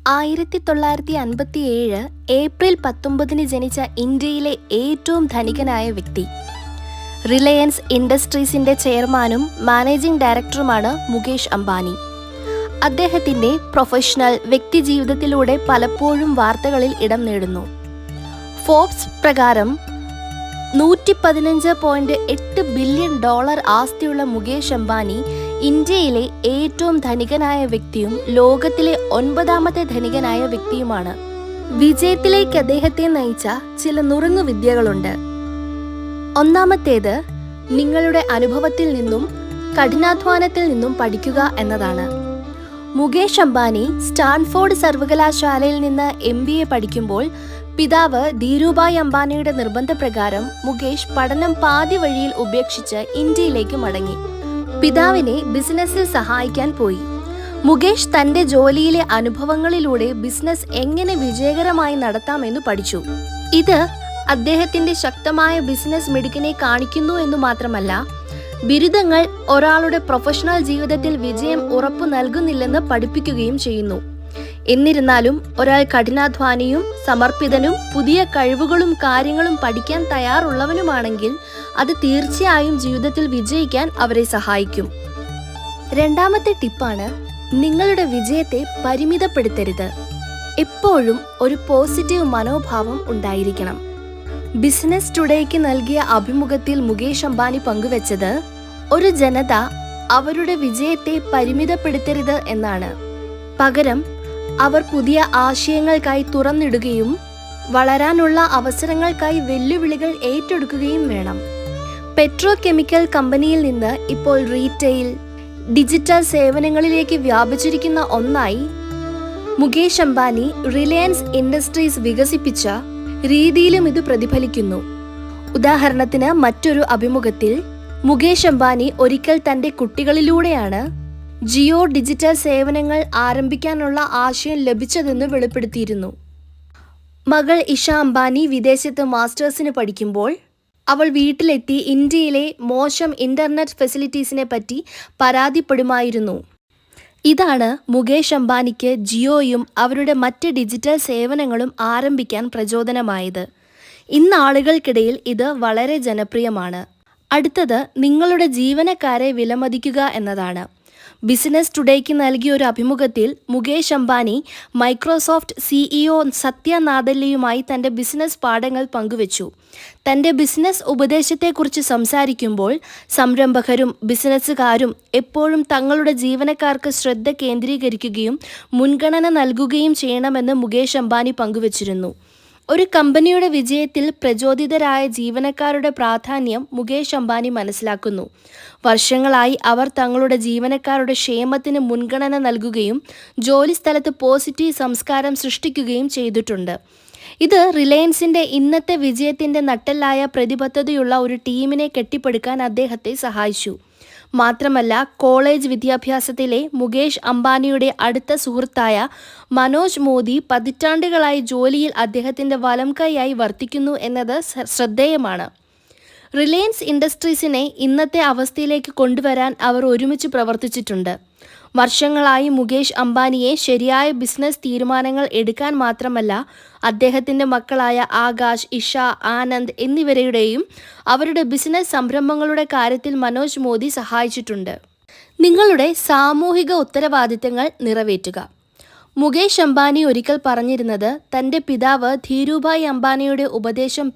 1957 April 19 ജനിച്ച ഇന്ത്യയിലെ ഏറ്റവും ധനികനായ വ്യക്തി. റിലയൻസ് ഇൻഡസ്ട്രീസിന്റെ ചെയർമാനും മാനേജിംഗ് ഡയറക്ടറുമാണ് മുകേഷ് അംബാനി. അദ്ദേഹത്തിന്റെ പ്രൊഫഷണൽ വ്യക്തിജീവിതത്തിലൂടെ പലപ്പോഴും വാർത്തകളിൽ ഇടം നേടുന്നു. ഫോബ്സ് പ്രകാരം $115.8 ബില്യൺ ആസ്തിയുള്ള മുകേഷ് അംബാനി ഇന്ത്യയിലെ ഏറ്റവും ധനികനായ വ്യക്തിയും ലോകത്തിലെ 9ാമത്തെ ധനികനായ വ്യക്തിയുമാണ്. വിജയത്തിലേക്ക് അദ്ദേഹത്തെ നയിച്ച ചില നുറുങ്ങു വിദ്യകളുണ്ട്. ഒന്നാമത്തേത് നിങ്ങളുടെ അനുഭവത്തിൽ നിന്നും കഠിനാധ്വാനത്തിൽ നിന്നും പഠിക്കുക എന്നതാണ്. മുകേഷ് അംബാനി സ്റ്റാൻഫോർഡ് സർവകലാശാലയിൽ നിന്ന് MBA പഠിക്കുമ്പോൾ പിതാവ് ധീരുഭായ് അംബാനിയുടെ നിർബന്ധപ്രകാരം മുകേഷ് പഠനം പാതി വഴിയിൽ ഉപേക്ഷിച്ച് ഇന്ത്യയിലേക്ക് മടങ്ങി. പിതാവിനെ ബിസിനസ്സിൽ സഹായിക്കാൻ പോയി. മുകേഷ് തന്റെ ജോലിയിലെ അനുഭവങ്ങളിലൂടെ ബിസിനസ് എങ്ങനെ വിജയകരമായി നടത്താമെന്ന് പഠിച്ചു. ഇത് അദ്ദേഹത്തിന്റെ ശക്തമായ ബിസിനസ് മിടുക്കിനെ കാണിക്കുന്നു എന്നു മാത്രമല്ല, ബിരുദങ്ങൾ ഒരാളുടെ പ്രൊഫഷണൽ ജീവിതത്തിൽ വിജയം ഉറപ്പു നൽകുന്നില്ലെന്ന് പഠിപ്പിക്കുകയും ചെയ്യുന്നു. എന്നിരുന്നാലും ഒരാൾ കഠിനാധ്വാനിയും സമർപ്പിതനും പുതിയ കഴിവുകളും കാര്യങ്ങളും പഠിക്കാൻ തയ്യാറുള്ളവനുമാണെങ്കിൽ അത് തീർച്ചയായും ജീവിതത്തിൽ വിജയിക്കാൻ അവരെ സഹായിക്കും. രണ്ടാമത്തെ ടിപ്പാണ്, നിങ്ങളുടെ വിജയത്തെ പരിമിതപ്പെടുത്തരുത്. എപ്പോഴും ഒരു പോസിറ്റീവ് മനോഭാവം ഉണ്ടായിരിക്കണം. ബിസിനസ് ടുഡേക്ക് നൽകിയ അഭിമുഖത്തിൽ മുകേഷ് അംബാനി പങ്കുവച്ചത്, ഒരു ജനത അവരുടെ വിജയത്തെ പരിമിതപ്പെടുത്തരുത് എന്നാണ്. പകരം അവർ പുതിയ ആശയങ്ങൾക്കായി തുറന്നിടുകയും വളരാനുള്ള അവസരങ്ങൾക്കായി വെല്ലുവിളികൾ ഏറ്റെടുക്കുകയും വേണം. പെട്രോ കെമിക്കൽ കമ്പനിയിൽ നിന്ന് ഇപ്പോൾ റീറ്റെയിൽ, ഡിജിറ്റൽ സേവനങ്ങളിലേക്ക് വ്യാപിച്ചിരിക്കുന്ന ഒന്നായി മുകേഷ് അംബാനി റിലയൻസ് ഇൻഡസ്ട്രീസ് വികസിപ്പിച്ച രീതിയിലും ഇത് പ്രതിഫലിക്കുന്നു. ഉദാഹരണത്തിന്, മറ്റൊരു അഭിമുഖത്തിൽ മുകേഷ് അംബാനി ഒരിക്കൽ തന്റെ കുട്ടികളിലൂടെയാണ് ജിയോ ഡിജിറ്റൽ സേവനങ്ങൾ ആരംഭിക്കാനുള്ള ആശയം ലഭിച്ചതെന്ന് വെളിപ്പെടുത്തിയിരുന്നു. മകൾ ഇഷ അംബാനി വിദേശത്ത് മാസ്റ്റേഴ്സിന് പഠിക്കുമ്പോൾ അവൾ വീട്ടിലെത്തി ഇന്ത്യയിലെ മോശം ഇന്റർനെറ്റ് ഫെസിലിറ്റീസിനെ പറ്റി പരാതിപ്പെടുമായിരുന്നു. ഇതാണ് മുകേഷ് അംബാനിക്ക് ജിയോയും അവരുടെ മറ്റ് ഡിജിറ്റൽ സേവനങ്ങളും ആരംഭിക്കാൻ പ്രചോദനമായത്. ഇന്ന് ആളുകൾക്കിടയിൽ ഇത് വളരെ ജനപ്രിയമാണ്. അടുത്തത്, നിങ്ങളുടെ ജീവനക്കാരെ വിലമതിക്കുക എന്നതാണ്. ബിസിനസ് ടുഡേക്ക് നൽകിയ ഒരു അഭിമുഖത്തിൽ മുകേഷ് അംബാനി മൈക്രോസോഫ്റ്റ് CEO സത്യ നാദല്യയുമായി തന്റെ ബിസിനസ് പാഠങ്ങൾ പങ്കുവച്ചു. തന്റെ ബിസിനസ് ഉപദേശത്തെക്കുറിച്ച് സംസാരിക്കുമ്പോൾ സംരംഭകരും ബിസിനസ്സുകാരും എപ്പോഴും തങ്ങളുടെ ജീവനക്കാർക്ക് ശ്രദ്ധ കേന്ദ്രീകരിക്കുകയും മുൻഗണന നൽകുകയും ചെയ്യണമെന്ന് മുകേഷ് അംബാനി പങ്കുവച്ചിരുന്നു. ഒരു കമ്പനിയുടെ വിജയത്തിൽ പ്രചോദിതരായ ജീവനക്കാരുടെ പ്രാധാന്യം മുകേഷ് അംബാനി മനസ്സിലാക്കുന്നു. വർഷങ്ങളായി അവർ തങ്ങളുടെ ജീവനക്കാരുടെ ക്ഷേമത്തിന് മുൻഗണന നൽകുകയും ജോലിസ്ഥലത്ത് പോസിറ്റീവ് സംസ്കാരം സൃഷ്ടിക്കുകയും ചെയ്തിട്ടുണ്ട്. ഇത് റിലയൻസിന്റെ ഇന്നത്തെ വിജയത്തിന്റെ നട്ടെല്ലായ പ്രതിബദ്ധതയുള്ള ഒരു ടീമിനെ കെട്ടിപ്പടുക്കാൻ അദ്ദേഹത്തെ സഹായിച്ചു. മാത്രമല്ല, കോളേജ് വിദ്യാഭ്യാസത്തിലെ മുകേഷ് അംബാനിയുടെ അടുത്ത സുഹൃത്തായ മനോജ് മോദി പതിറ്റാണ്ടുകളായി ജോലിയിൽ അദ്ദേഹത്തിന്റെ വലംകൈയായി വർത്തിക്കുന്നു എന്നത് ശ്രദ്ധേയമാണ്. റിലയൻസ് ഇൻഡസ്ട്രീസിനെ ഇന്നത്തെ അവസ്ഥയിലേക്ക് കൊണ്ടുവരാൻ അവർ ഒരുമിച്ച് പ്രവർത്തിച്ചിട്ടുണ്ട്. വർഷങ്ങളായി മുകേഷ് അംബാനിയെ ശരിയായ ബിസിനസ് തീരുമാനങ്ങൾ എടുക്കാൻ മാത്രമല്ല, അദ്ദേഹത്തിന്റെ മക്കളായ ആകാശ്, ഇഷ, ആനന്ദ് എന്നിവരുടെയും അവരുടെ ബിസിനസ് സംരംഭങ്ങളുടെ കാര്യത്തിൽ മനോജ് മോദി സഹായിച്ചിട്ടുണ്ട്. നിങ്ങളുടെ സാമൂഹിക ഉത്തരവാദിത്തങ്ങൾ നിറവേറ്റുക. മുകേഷ് അംബാനി ഒരിക്കൽ പറഞ്ഞിരുന്നത്, തന്റെ പിതാവ് ധീരുഭായ് അംബാനിയുടെ ഉപദേശം